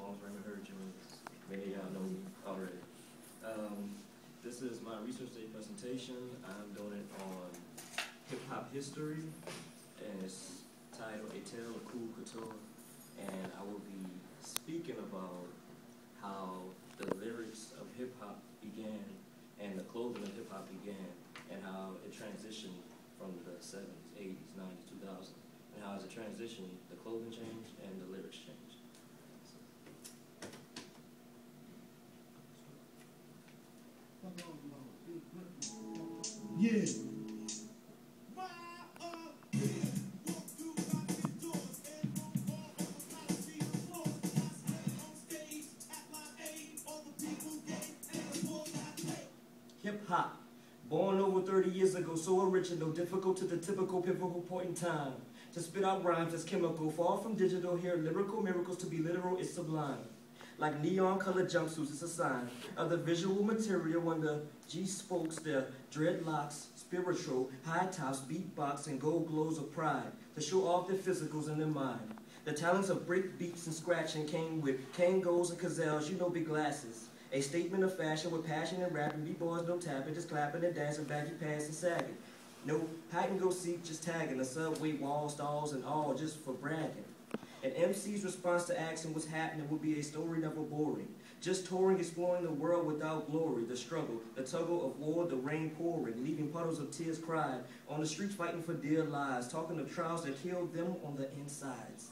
songs Raymond heard you. Many of y'all know me already. This is my research day presentation. I'm doing it on hip-hop history, and it's titled A Tale of Cool Couture. And I will be speaking about how the lyrics of hip-hop began and the clothing of hip-hop began, and how it transitioned from the 70s, 80s, 90s, 2000s, and how as it transitioned, the clothing changed and the lyrics changed. Yeah. Hip-hop, born over 30 years ago, so original, difficult to the typical pivotal point in time. To spit out rhymes that's chemical, far from digital, hear lyrical miracles, to be literal is sublime. Like neon-colored jumpsuits, it's a sign of the visual material when the G spokes their dreadlocks, spiritual, high tops, beatbox, and gold glows of pride to show off their physicals and their mind. The talents of break beats and scratching came with Kangos and Gazelles, you know, big glasses. A statement of fashion with passion and rapping, b-boys no tapping, just clapping and dancing, baggy pants and sagging. No hide and go seek, just tagging the subway walls, stalls, and all just for bragging. An MC's response to asking what's happening would be a story never boring. Just touring, exploring the world without glory, the struggle, the tug of war, the rain pouring, leaving puddles of tears cried, on the streets fighting for dear lives, talking of trials that killed them on the insides.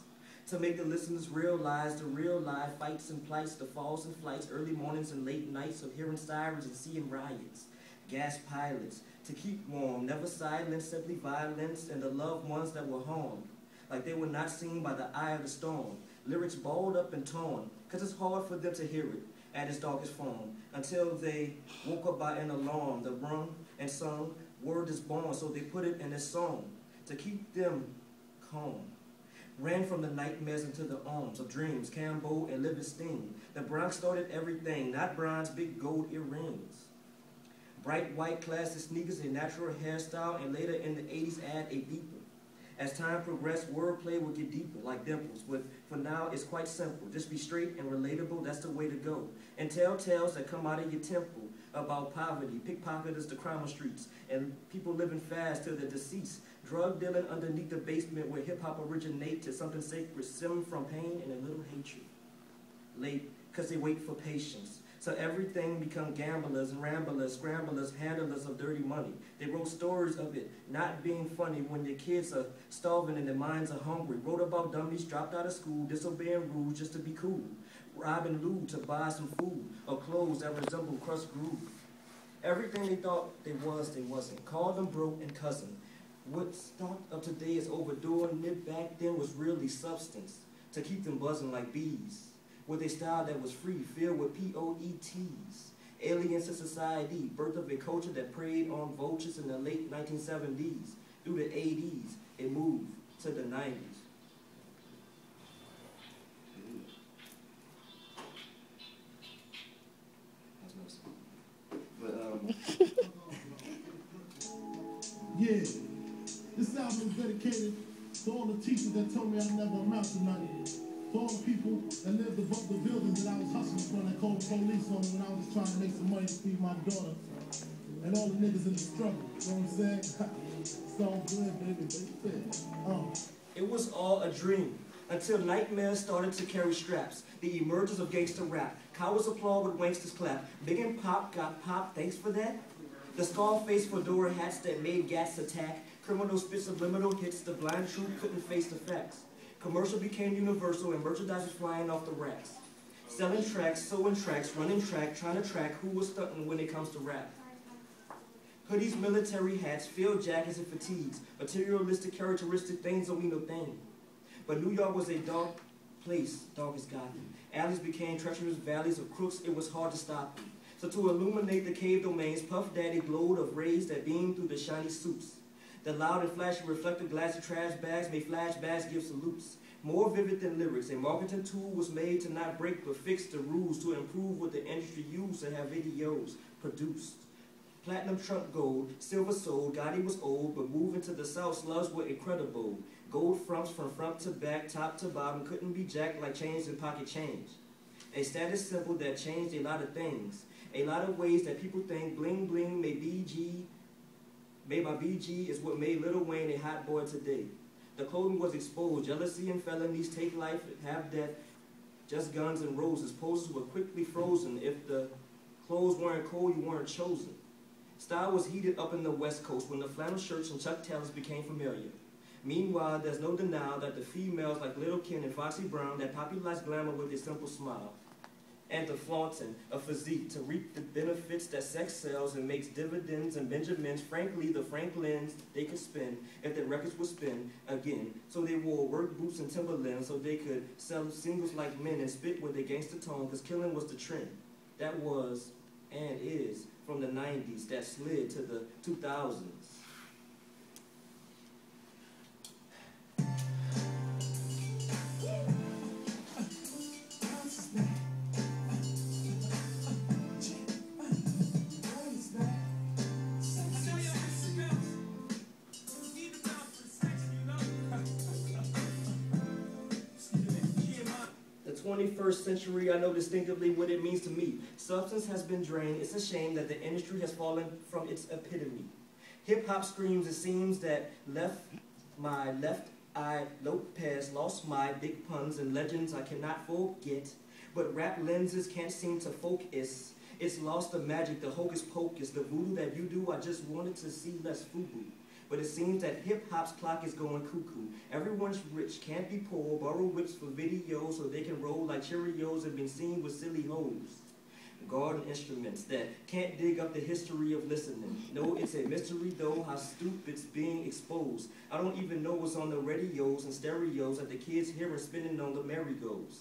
To make the listeners realize the real life fights and plights, the falls and flights, early mornings and late nights of hearing sirens and seeing riots, gas pilots, to keep warm, never silent, simply violence, and the loved ones that were harmed, like they were not seen by the eye of the storm. Lyrics balled up and torn, cause it's hard for them to hear it at its darkest form, until they woke up by an alarm, the rung and sung, word is born, so they put it in a song, to keep them calm. Ran from the nightmares into the arms of dreams, Cambo and Livingston. The Bronx started everything, not bronze, big gold earrings. Bright white classic sneakers, a natural hairstyle, and later in the 80s add a beeper. As time progressed, wordplay would get deeper, like dimples, but for now it's quite simple. Just be straight and relatable, that's the way to go. And tell tales that come out of your temple about poverty, pickpocketers, the crime on streets, and people living fast till their deceased. Drug dealing underneath the basement where hip-hop originated, something sacred, stem from pain and a little hatred. Late, because they wait for patience. So everything become gamblers, ramblers, scramblers, handlers of dirty money. They wrote stories of it not being funny when their kids are starving and their minds are hungry. Wrote about dummies dropped out of school, disobeying rules just to be cool. Robbing loot to buy some food or clothes that resemble crust groove. Everything they thought they was, they wasn't. Called them bro and cousin. What's thought of today is overdoing it back then was really substance to keep them buzzing like bees. With a style that was free, filled with POETs. Aliens to society, birth of a culture that preyed on vultures in the late 1970s. Through the 80s, it moved to the 90s. Yeah. This album is dedicated to all the teachers that told me I'd never amount to nothing. To all the people that lived above the buildings that I was hustling from, that called the police on me when I was just trying to make some money to feed my daughter. And all the niggas in the struggle. You know what I'm saying? It's all good, baby. It was all a dream until nightmares started to carry straps. The emergence of gangster rap. Cowards applaud with wanksters clap. Big and Pop got popped, thanks for that. The Scarface fedora hats that made gas attack. Criminal spit subliminal hits, the blind truth couldn't face the facts. Commercial became universal and merchandise was flying off the racks. Selling tracks, sewing tracks, running track, trying to track who was stunting when it comes to rap. Hoodies, military hats, field jackets, and fatigues. Materialistic, characteristic things don't mean no thing. But New York was a dark place, dark as Gotham. Alleys became treacherous valleys of crooks, it was hard to stop them. So to illuminate the cave domains, Puff Daddy glowed of rays that beamed through the shiny suits. The loud and flashy reflective glassy trash bags made flashbacks give salutes. More vivid than lyrics, a marketing tool was made to not break but fix the rules to improve what the industry used to have videos produced. Platinum trunk gold, silver sold, Gotti was old, but moving to the south, slugs were incredible. Gold fronts from front to back, top to bottom, couldn't be jacked like chains and pocket change. A status symbol that changed a lot of things. A lot of ways that people think bling bling made by BG is what made Lil Wayne a hot boy today. The clothing was exposed. Jealousy and felonies take life, have death, just guns and roses. Poses were quickly frozen. If the clothes weren't cold, you weren't chosen. Style was heated up in the West Coast when the flannel shirts and Chuck Taylors became familiar. Meanwhile, there's no denial that the females like Lil' Kim and Foxy Brown that popularized glamour with a simple smile, and the flaunting of physique to reap the benefits that sex sells and makes dividends and Benjamins. Frankly, the Franklins they could spend if their records would spin again. So they wore work boots and Timberlands so they could sell singles like men and spit with their gangster tone, because killing was the trend. That was and is from the 90s that slid to the 2000s. The 21st century, I know distinctively what it means to me. Substance has been drained. It's a shame that the industry has fallen from its epitome. Hip-hop screams, it seems that my left-eye Lopez lost my big puns and legends I cannot forget. But rap lenses can't seem to focus. It's lost the magic, the hocus pocus, the voodoo that you do. I just wanted to see less FUBU. But it seems that hip-hop's clock is going cuckoo. Everyone's rich, can't be poor, borrow whips for videos so they can roll like Cheerios and been seen with silly hoes. Garden instruments that can't dig up the history of listening. No, it's a mystery though how stupid's being exposed. I don't even know what's on the radios and stereos that the kids hear and spinning on the merry-goes.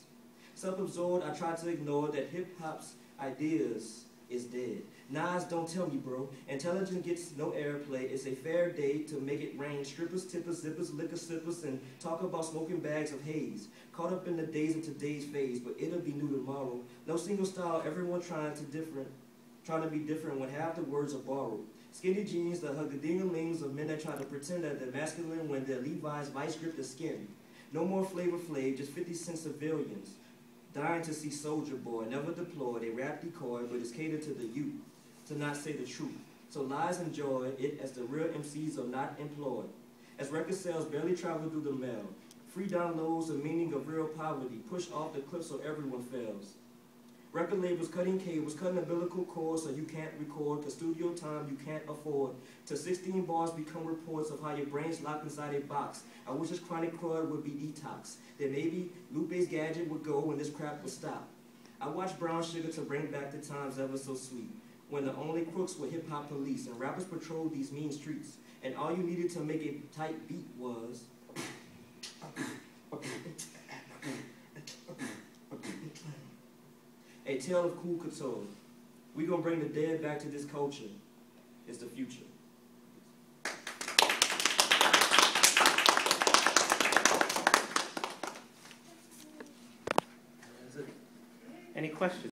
Self-absorbed, I try to ignore that hip-hop's ideas is dead. Nas, don't tell me, bro. Intelligence gets no airplay. It's a fair day to make it rain. Strippers, tippers, zippers, liquor sippers, and talk about smoking bags of haze. Caught up in the days of today's phase, but it'll be new tomorrow. No single style, everyone trying to be different when half the words are borrowed. Skinny jeans that hug the ding-a-lings of men that try to pretend that they're masculine when their Levi's vice grip the skin. No more Flavor Flav, just 50 Cent civilians. Dying to see Soulja Boy, never deployed, a rap decoy, but it's catered to the youth, to not say the truth. So lies enjoy it as the real MCs are not employed. As record sales barely travel through the mail. Free downloads the meaning of real poverty, push off the cliff so everyone fails. Record labels cutting cables, cutting umbilical cords so you can't record, cause studio time you can't afford. Till 16 bars become reports of how your brain's locked inside a box. I wish this chronic crud would be detox. Then maybe Lupe's gadget would go and this crap would stop. I watched Brown Sugar to bring back the times ever so sweet, when the only crooks were hip-hop police and rappers patrolled these mean streets. And all you needed to make a tight beat was a tale of cool couture. We gonna bring the dead back to this culture. It's the future. Any questions?